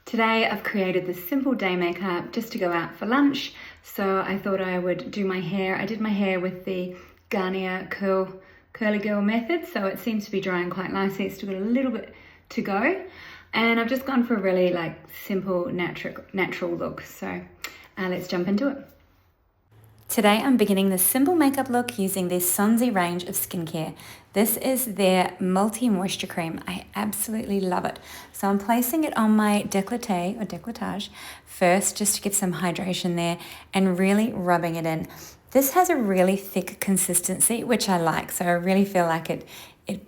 Today I've created this simple day makeup just to go out for lunch, so I thought I would do my hair. I did my hair with the Garnier Curl Method, so it seems to be drying quite nicely. It's still got a little bit to go, and I've just gone for a really simple natural look, so let's jump into it. Today I'm beginning this simple makeup look using this Sonsie range of skincare. This is their Multi Moisture Cream. I absolutely love it. So I'm placing it on my décolletage first just to give some hydration there and really rubbing it in. This has a really thick consistency, which I like. So I really feel like it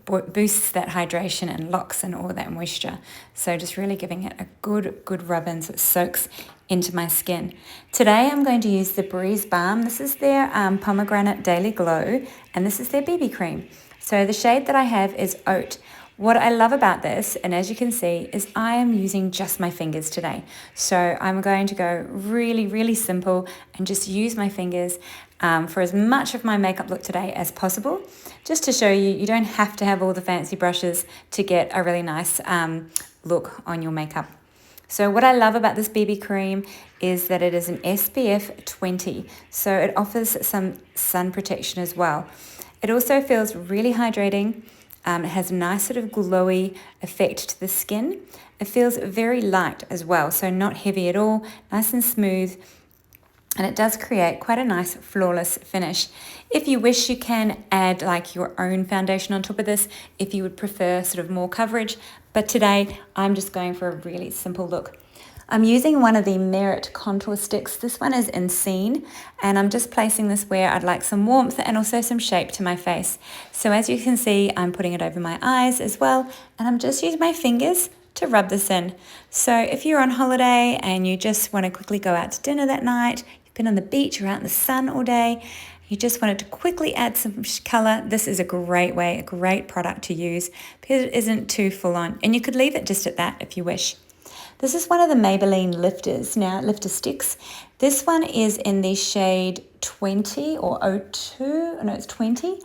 boosts that hydration and locks in all that moisture. So just really giving it a good rub in so it soaks into my skin. Today I'm going to use the Breeze Balm. This is their Pomegranate Daily Glow, and this is their BB Cream. So the shade that I have is Oat. What I love about this, and as you can see, is I am using just my fingers today. So I'm going to go really simple and just use my fingers for as much of my makeup look today as possible. Just to show you, you don't have to have all the fancy brushes to get a really nice look on your makeup. So what I love about this BB cream is that it is an SPF 20, so it offers some sun protection as well. It also feels really hydrating. It has a nice sort of glowy effect to the skin. It feels very light as well, so not heavy at all, nice and smooth. And it does create quite a nice flawless finish. If you wish, you can add your own foundation on top of this if you would prefer sort of more coverage. But today I'm just going for a really simple look. I'm using one of the Merit contour sticks. This one is in Scene, and I'm just placing this where I'd like some warmth and also some shape to my face. So as you can see, I'm putting it over my eyes as well, and I'm just using my fingers to rub this in. So if you're on holiday and you just want to quickly go out to dinner that night, you've been on the beach or out in the sun all day, you just wanted to quickly add some color, this is a great product to use because it isn't too full on, and you could leave it just at that if you wish. This is one of the Maybelline Lifter Stix. This one is in the shade 20 or 02, no, it's 20,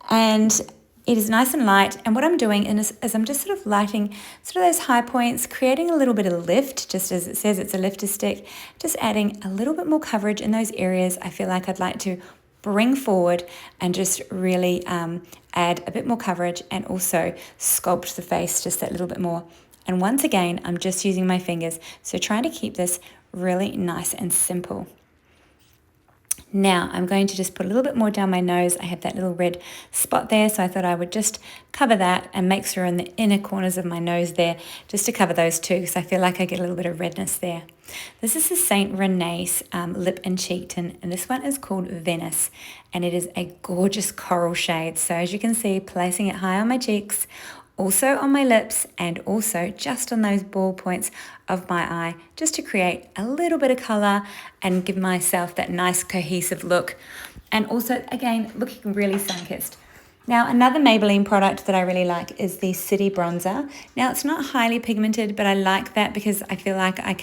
and it is nice and light. And what I'm doing is I'm just sort of lighting sort of those high points, creating a little bit of lift, just as it says it's a lifter stick, just adding a little bit more coverage in those areas I feel like I'd like to bring forward and just really add a bit more coverage and also sculpt the face just that little bit more. And once again, I'm just using my fingers, so trying to keep this really nice and simple. Now I'm going to just put a little bit more down my nose. I have that little red spot there, so I thought I would just cover that and make sure in the inner corners of my nose there, just to cover those too, because I feel like I get a little bit of redness there. This is the St. Renais Lip Cheek Tint, and this one is called Venice, and it is a gorgeous coral shade. So as you can see, placing it high on my cheeks, also on my lips, and also just on those ball points of my eye, just to create a little bit of color and give myself that nice cohesive look. And also, again, looking really sun-kissed. Now, another Maybelline product that I really like is the City Bronzer. Now, it's not highly pigmented, but I like that because I feel like I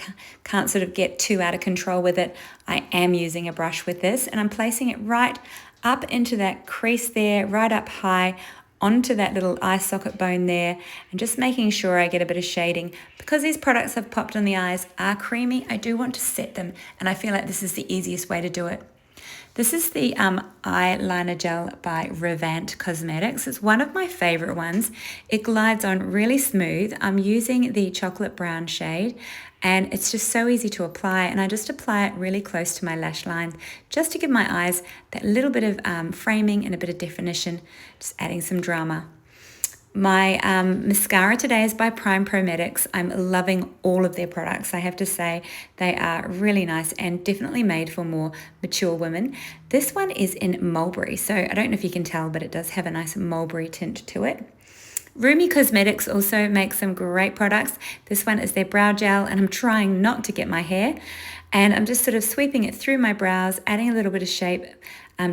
can't sort of get too out of control with it. I am using a brush with this, and I'm placing it right up into that crease there, right up high, onto that little eye socket bone there, and just making sure I get a bit of shading. Because these products have popped on the eyes, are creamy, I do want to set them, and I feel like this is the easiest way to do it. This is the eyeliner gel by Revant Cosmetics. It's one of my favorite ones. It glides on really smooth. I'm using the chocolate brown shade, and it's just so easy to apply, and I just apply it really close to my lash line just to give my eyes that little bit of framing and a bit of definition, just adding some drama. My mascara today is by Prime Promedics. I'm loving all of their products. I have to say they are really nice and definitely made for more mature women. This one is in mulberry, so I don't know if you can tell, but it does have a nice mulberry tint to it. Rumi Cosmetics also makes some great products. This one is their brow gel, and I'm trying not to get my hair, and I'm just sort of sweeping it through my brows, adding a little bit of shape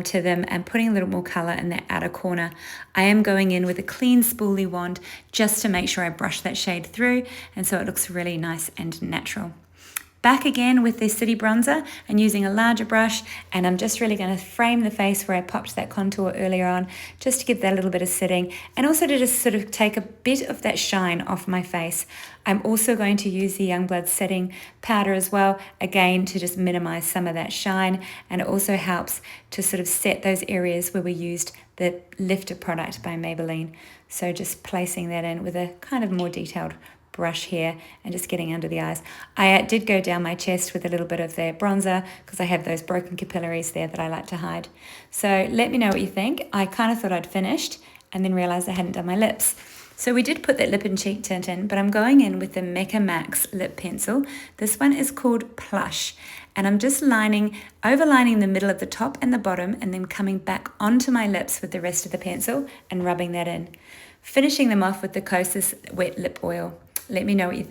to them and putting a little more color in that outer corner. I am going in with a clean spoolie wand just to make sure I brush that shade through, and so it looks really nice and natural. Back again with this City Bronzer and using a larger brush, and I'm just really going to frame the face where I popped that contour earlier on, just to give that a little bit of sitting, and also to just sort of take a bit of that shine off my face. I'm also going to use the Youngblood setting powder as well, again to just minimize some of that shine, and it also helps to sort of set those areas where we used the Lifter product by Maybelline. So just placing that in with a kind of more detailed brush here and just getting under the eyes. I did go down my chest with a little bit of the bronzer because I have those broken capillaries there that I like to hide. So let me know what you think. I kind of thought I'd finished and then realized I hadn't done my lips. So we did put that lip and cheek tint in, but I'm going in with the Mecca Max lip pencil. This one is called Plush, and I'm just overlining the middle of the top and the bottom, and then coming back onto my lips with the rest of the pencil and rubbing that in. Finishing them off with the Kosas wet lip oil. Let me know what you think.